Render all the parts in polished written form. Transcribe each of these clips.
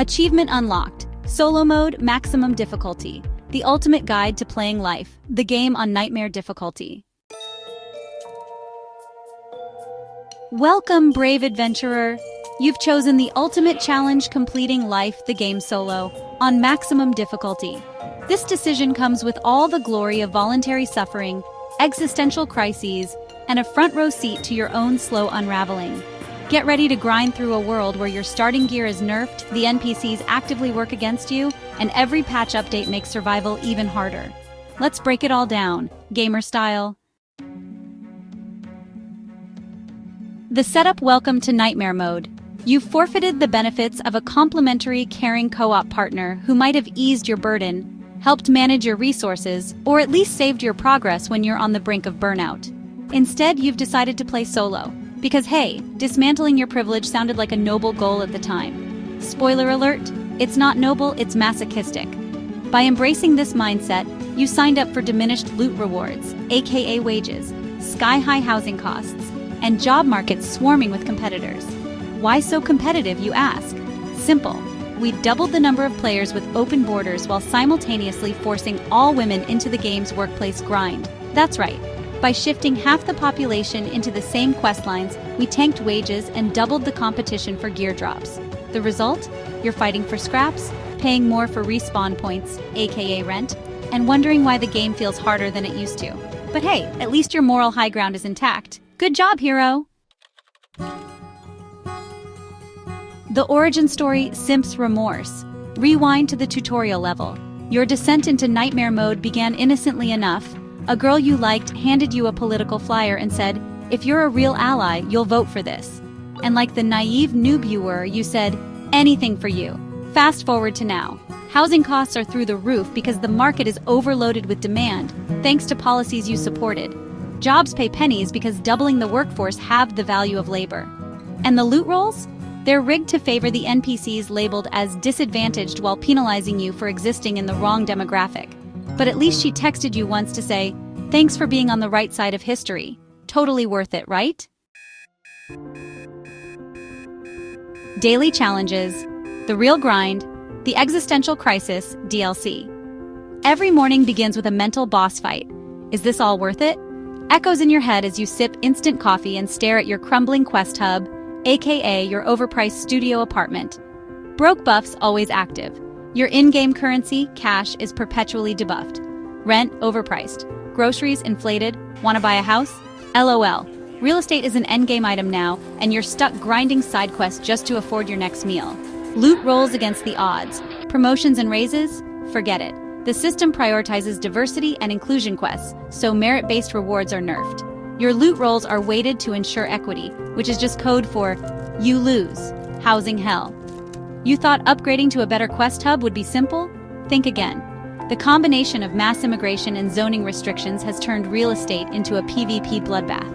Achievement unlocked. Solo mode, maximum difficulty. The ultimate guide to playing life. The game on nightmare difficulty. Welcome, brave adventurer. You've chosen the ultimate challenge, completing life, the game solo, on maximum difficulty. This decision comes with all the glory of voluntary suffering, existential crises, and a front row seat to your own slow unraveling. Get ready to grind through a world where your starting gear is nerfed, the NPCs actively work against you, and every patch update makes survival even harder. Let's break it all down, gamer style. The setup. Welcome to Nightmare Mode. You've forfeited the benefits of a complimentary, caring co-op partner who might have eased your burden, helped manage your resources, or at least saved your progress when you're on the brink of burnout. Instead, you've decided to play solo. Because hey, dismantling your privilege sounded like a noble goal at the time. Spoiler alert, it's not noble, it's masochistic. By embracing this mindset, you signed up for diminished loot rewards, aka wages, sky-high housing costs, and job markets swarming with competitors. Why so competitive, you ask? Simple. We doubled the number of players with open borders while simultaneously forcing all women into the game's workplace grind. That's right. By shifting half the population into the same quest lines, we tanked wages and doubled the competition for gear drops. The result? You're fighting for scraps, paying more for respawn points, aka rent, and wondering why the game feels harder than it used to. But hey, at least your moral high ground is intact. Good job, hero! The origin story, Simp's Remorse. Rewind to the tutorial level. Your descent into Nightmare Mode began innocently enough. A girl you liked handed you a political flyer and said, "If you're a real ally, you'll vote for this." And like the naive noob you were, you said, "Anything for you." Fast forward to now. Housing costs are through the roof because the market is overloaded with demand, thanks to policies you supported. Jobs pay pennies because doubling the workforce halved the value of labor. And the loot rolls? They're rigged to favor the NPCs labeled as disadvantaged while penalizing you for existing in the wrong demographic. But at least she texted you once to say, "Thanks for being on the right side of history." Totally worth it, right? Daily challenges, the real grind, the existential crisis, DLC. Every morning begins with a mental boss fight. Is this all worth it? Echoes in your head as you sip instant coffee and stare at your crumbling quest hub, aka your overpriced studio apartment. Broke buffs always active. Your in-game currency, cash, is perpetually debuffed. Rent overpriced. Groceries inflated. Want to buy a house? LOL. Real estate is an endgame item now, and you're stuck grinding side quests just to afford your next meal. Loot rolls against the odds. Promotions and raises? Forget it. The system prioritizes diversity and inclusion quests, so merit-based rewards are nerfed. Your loot rolls are weighted to ensure equity, which is just code for you lose. Housing hell. You thought upgrading to a better quest hub would be simple? Think again. The combination of mass immigration and zoning restrictions has turned real estate into a PvP bloodbath.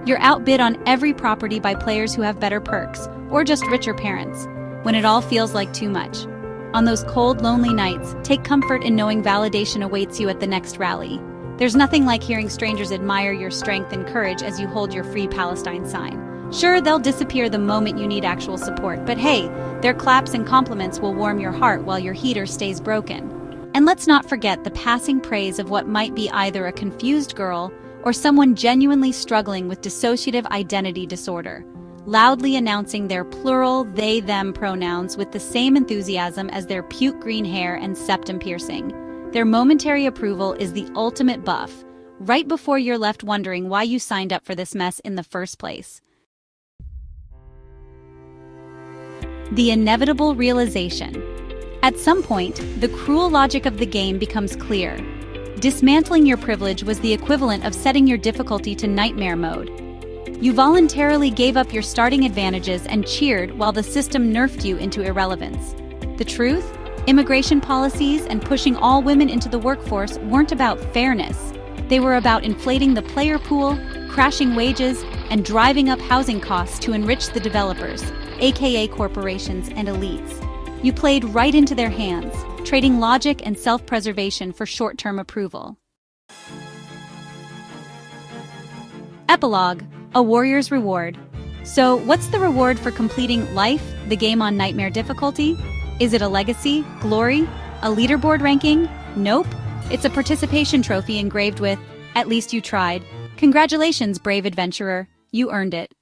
You're outbid on every property by players who have better perks, or just richer parents, when it all feels like too much. On those cold, lonely nights, take comfort in knowing validation awaits you at the next rally. There's nothing like hearing strangers admire your strength and courage as you hold your Free Palestine sign. Sure, they'll disappear the moment you need actual support, but hey, their claps and compliments will warm your heart while your heater stays broken. And let's not forget the passing praise of what might be either a confused girl or someone genuinely struggling with dissociative identity disorder, loudly announcing their plural they-them pronouns with the same enthusiasm as their puke green hair and septum piercing. Their momentary approval is the ultimate buff, right before you're left wondering why you signed up for this mess in the first place. The inevitable realization. At some point, the cruel logic of the game becomes clear. Dismantling your privilege was the equivalent of setting your difficulty to nightmare mode. You voluntarily gave up your starting advantages and cheered while the system nerfed you into irrelevance. The truth? Immigration policies and pushing all women into the workforce weren't about fairness. They were about inflating the player pool, crashing wages, and driving up housing costs to enrich the developers, aka corporations and elites. You played right into their hands, trading logic and self-preservation for short-term approval. Epilogue, a warrior's reward. So, what's the reward for completing Life, the game on nightmare difficulty? Is it a legacy, glory, a leaderboard ranking? Nope. It's a participation trophy engraved with, "At least you tried." Congratulations, brave adventurer. You earned it.